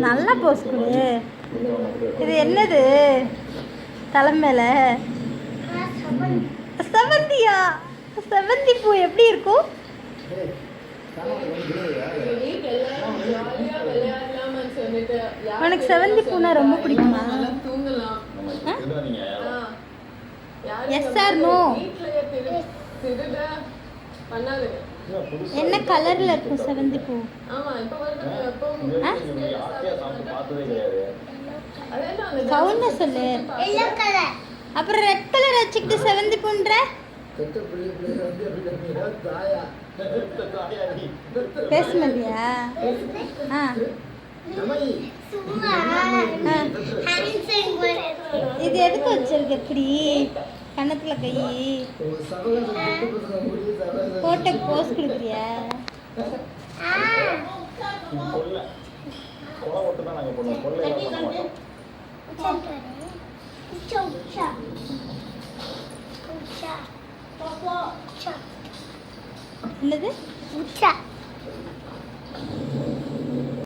நல்லா போஸ் கொடு. இது என்னது தலைமையில? செவந்தியா? செவந்தி பூ எப்படி இருக்கும்? உனக்கு செவந்தி பூனா ரொம்ப பிடிக்குமா? Yes or no? என்ன கலர்ல இருக்கும் செவந்தி பூ? கவுன சொல்லு. அப்புறம் ரெட் கலர் வச்சுக்கிட்டு செவந்தி பூன்ற பேச மாட்டியா? இது எதுக்கு வச்சிருக்க இப்படி கணத்துல கை போட்ட போஸ் கொடுக்குறியா? என்னது?